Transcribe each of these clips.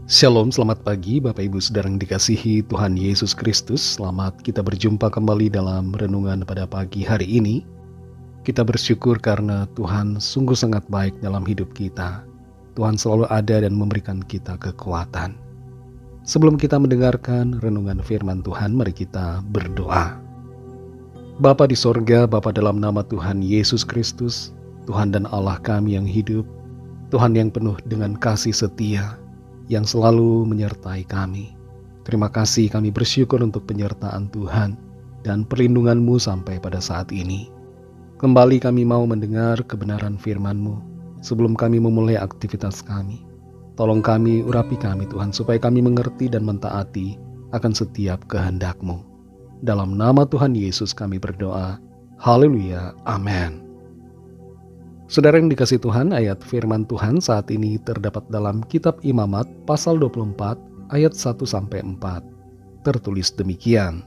Shalom, selamat pagi Bapak Ibu Saudara yang dikasihi Tuhan Yesus Kristus. Selamat kita berjumpa kembali dalam renungan pada pagi hari ini. Kita bersyukur karena Tuhan sungguh sangat baik dalam hidup kita. Tuhan selalu ada dan memberikan kita kekuatan. Sebelum kita mendengarkan renungan firman Tuhan, mari kita berdoa. Bapa di sorga, Bapa dalam nama Tuhan Yesus Kristus, Tuhan dan Allah kami yang hidup, Tuhan yang penuh dengan kasih setia, yang selalu menyertai kami. Terima kasih, kami bersyukur untuk penyertaan Tuhan dan perlindungan-Mu sampai pada saat ini. Kembali kami mau mendengar kebenaran firman-Mu sebelum kami memulai aktivitas kami. Tolong kami, urapi kami Tuhan, supaya kami mengerti dan mentaati akan setiap kehendak-Mu. Dalam nama Tuhan Yesus kami berdoa. Haleluya, amin. Saudara yang dikasih Tuhan, ayat firman Tuhan saat ini terdapat dalam kitab Imamat pasal 24 ayat 1-4. Tertulis demikian.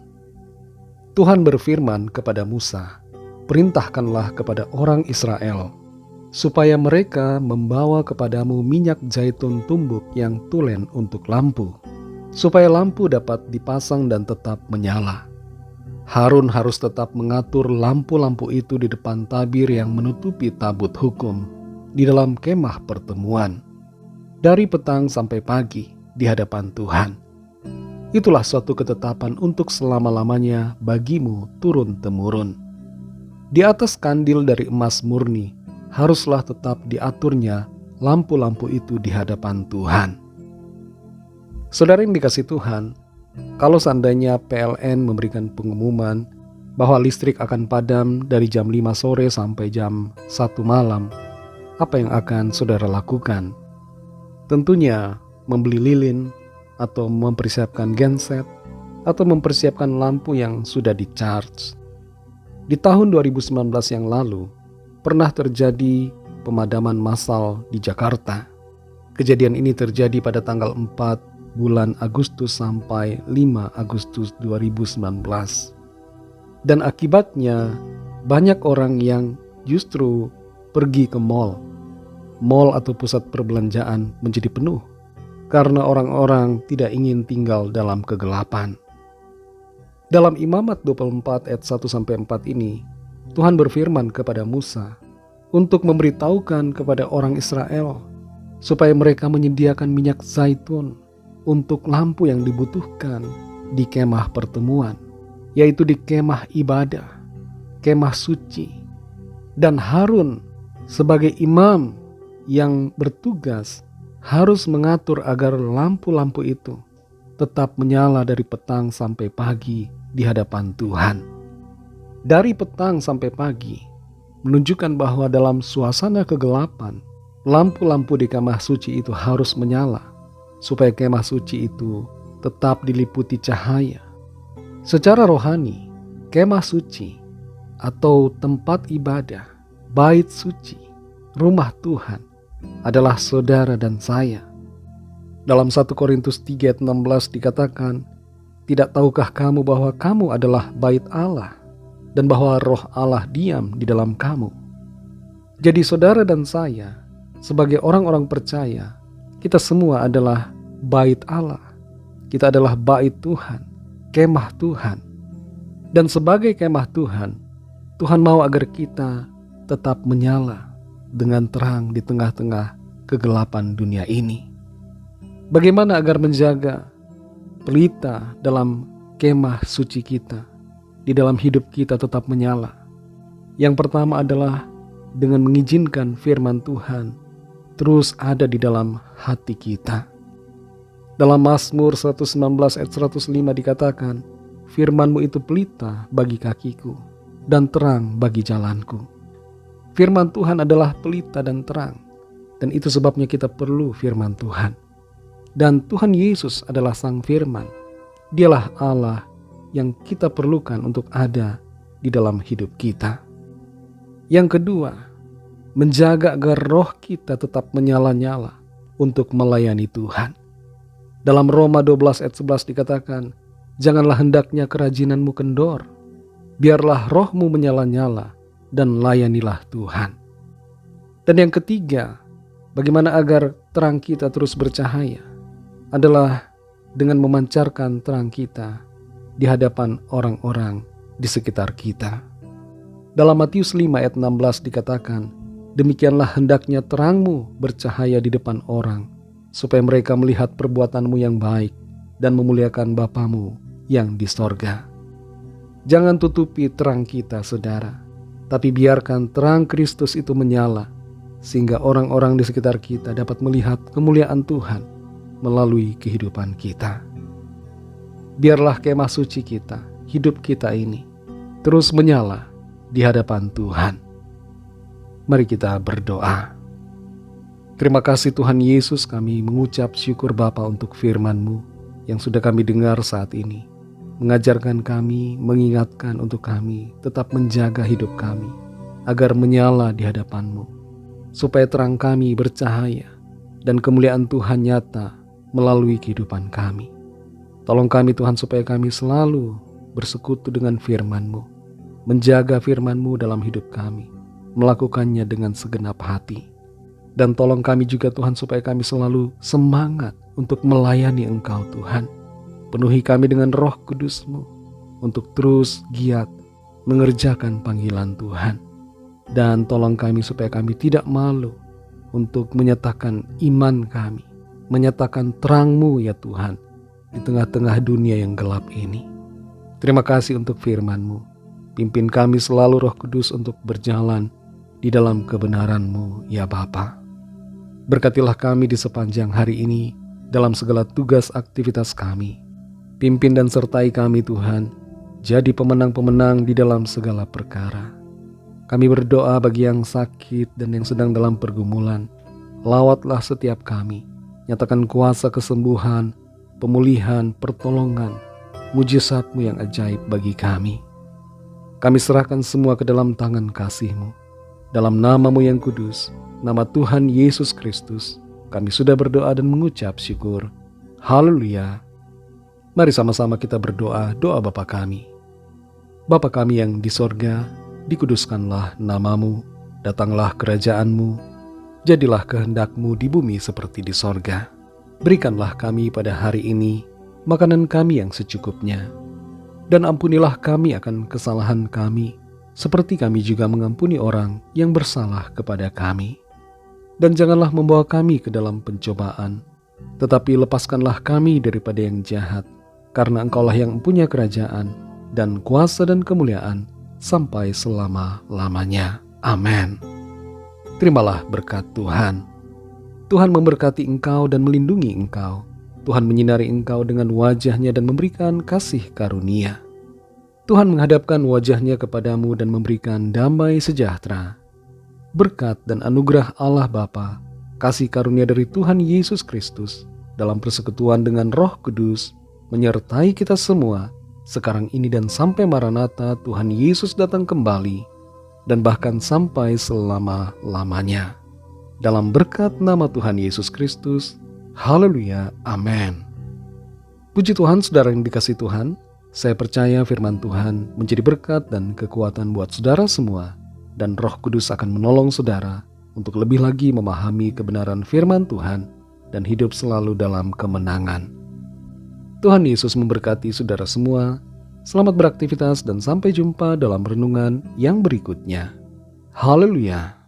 Tuhan berfirman kepada Musa, "Perintahkanlah kepada orang Israel, supaya mereka membawa kepadamu minyak zaitun tumbuk yang tulen untuk lampu, supaya lampu dapat dipasang dan tetap menyala. Harun harus tetap mengatur lampu-lampu itu di depan tabir yang menutupi tabut hukum di dalam kemah pertemuan, dari petang sampai pagi di hadapan Tuhan. Itulah suatu ketetapan untuk selama-lamanya bagimu turun-temurun. Di atas kandil dari emas murni haruslah tetap diaturnya lampu-lampu itu di hadapan Tuhan." Saudara yang dikasih Tuhan, kalau seandainya PLN memberikan pengumuman bahwa listrik akan padam dari jam 5 sore sampai jam 1 malam, apa yang akan saudara lakukan? Tentunya membeli lilin atau mempersiapkan genset atau mempersiapkan lampu yang sudah di-charge. Di tahun 2019 yang lalu, pernah terjadi pemadaman massal di Jakarta. Kejadian ini terjadi pada tanggal 4 bulan Agustus sampai 5 Agustus 2019. Dan akibatnya banyak orang yang justru pergi ke mal atau pusat perbelanjaan menjadi penuh karena orang-orang tidak ingin tinggal dalam kegelapan. Dalam Imamat 24 ayat 1-4 ini, Tuhan berfirman kepada Musa untuk memberitahukan kepada orang Israel supaya mereka menyediakan minyak zaitun untuk lampu yang dibutuhkan di kemah pertemuan, yaitu di kemah ibadah, kemah suci. Dan Harun sebagai imam yang bertugas harus mengatur agar lampu-lampu itu tetap menyala dari petang sampai pagi di hadapan Tuhan. Dari petang sampai pagi menunjukkan bahwa dalam suasana kegelapan, lampu-lampu di kemah suci itu harus menyala supaya kemah suci itu tetap diliputi cahaya. Secara rohani, kemah suci atau tempat ibadah, bait suci, rumah Tuhan adalah saudara dan saya. Dalam 1 Korintus 3 ayat 16 dikatakan, "Tidak tahukah kamu bahwa kamu adalah bait Allah dan bahwa roh Allah diam di dalam kamu?" Jadi saudara dan saya sebagai orang-orang percaya, kita semua adalah bait Allah. Kita adalah bait Tuhan, kemah Tuhan. Dan sebagai kemah Tuhan, Tuhan mau agar kita tetap menyala dengan terang di tengah-tengah kegelapan dunia ini. Bagaimana agar menjaga pelita dalam kemah suci kita, di dalam hidup kita tetap menyala? Yang pertama adalah dengan mengizinkan firman Tuhan terus ada di dalam hati kita. Dalam Mazmur 119 ayat 105 dikatakan, "Firman-Mu itu pelita bagi kakiku dan terang bagi jalanku." Firman Tuhan adalah pelita dan terang, dan itu sebabnya kita perlu firman Tuhan. Dan Tuhan Yesus adalah Sang Firman. Dialah Allah yang kita perlukan untuk ada di dalam hidup kita. Yang kedua, menjaga agar roh kita tetap menyala-nyala untuk melayani Tuhan. Dalam Roma 12 ayat 11 dikatakan, "Janganlah hendaknya kerajinanmu kendor, biarlah rohmu menyala-nyala dan layanilah Tuhan." Dan yang ketiga, bagaimana agar terang kita terus bercahaya? adalah dengan memancarkan terang kita di hadapan orang-orang di sekitar kita. Dalam Matius 5 ayat 16 dikatakan, demikianlah hendaknya terangmu bercahaya di depan orang, supaya mereka melihat perbuatanmu yang baik dan memuliakan Bapamu yang di sorga. Jangan tutupi terang kita, saudara, tapi biarkan terang Kristus itu menyala, sehingga orang-orang di sekitar kita dapat melihat kemuliaan Tuhan melalui kehidupan kita. Biarlah kemah suci kita, hidup kita ini, terus menyala di hadapan Tuhan. Mari kita berdoa. Terima kasih Tuhan Yesus, kami mengucap syukur Bapa untuk firman-Mu yang sudah kami dengar saat ini. Mengajarkan kami, mengingatkan untuk kami tetap menjaga hidup kami agar menyala di hadapan-Mu, supaya terang kami bercahaya dan kemuliaan Tuhan nyata melalui kehidupan kami. Tolong kami Tuhan supaya kami selalu bersekutu dengan firman-Mu, menjaga firman-Mu dalam hidup kami, melakukannya dengan segenap hati. Dan tolong kami juga Tuhan supaya kami selalu semangat untuk melayani Engkau Tuhan. Penuhi kami dengan Roh Kudus-Mu untuk terus giat mengerjakan panggilan Tuhan. Dan tolong kami supaya kami tidak malu untuk menyatakan iman kami, menyatakan terang-Mu ya Tuhan di tengah-tengah dunia yang gelap ini. Terima kasih untuk firman-Mu. Pimpin kami selalu Roh Kudus untuk berjalan di dalam kebenaran-Mu ya Bapa. Berkatilah kami di sepanjang hari ini dalam segala tugas aktivitas kami. Pimpin dan sertai kami Tuhan, jadi pemenang-pemenang di dalam segala perkara. Kami berdoa bagi yang sakit dan yang sedang dalam pergumulan. Lawatlah setiap kami, nyatakan kuasa kesembuhan, pemulihan, pertolongan, mujizat-Mu yang ajaib bagi kami. Kami serahkan semua ke dalam tangan kasih-Mu. Dalam nama-Mu yang kudus, nama Tuhan Yesus Kristus, kami sudah berdoa dan mengucap syukur. Haleluya. Mari sama-sama kita berdoa doa Bapa kami. Bapa kami yang di sorga, dikuduskanlah nama-Mu, datanglah kerajaan-Mu, jadilah kehendak-Mu di bumi seperti di sorga. Berikanlah kami pada hari ini makanan kami yang secukupnya, dan ampunilah kami akan kesalahan kami, seperti kami juga mengampuni orang yang bersalah kepada kami. Dan janganlah membawa kami ke dalam pencobaan, tetapi lepaskanlah kami daripada yang jahat, karena Engkaulah yang mempunyai kerajaan dan kuasa dan kemuliaan sampai selama-lamanya. Amin. Terimalah berkat Tuhan. Tuhan memberkati engkau dan melindungi engkau. Tuhan menyinari engkau dengan wajah-Nya dan memberikan kasih karunia. Tuhan menghadapkan wajah-Nya kepadamu dan memberikan damai sejahtera. Berkat dan anugerah Allah Bapa, kasih karunia dari Tuhan Yesus Kristus, dalam persekutuan dengan Roh Kudus, menyertai kita semua, sekarang ini dan sampai Maranatha Tuhan Yesus datang kembali, dan bahkan sampai selama-lamanya. Dalam berkat nama Tuhan Yesus Kristus, haleluya, amin. Puji Tuhan, saudara yang dikasihi Tuhan, saya percaya firman Tuhan menjadi berkat dan kekuatan buat saudara semua, dan Roh Kudus akan menolong saudara untuk lebih lagi memahami kebenaran firman Tuhan dan hidup selalu dalam kemenangan. Tuhan Yesus memberkati saudara semua. Selamat beraktivitas dan sampai jumpa dalam renungan yang berikutnya. Haleluya.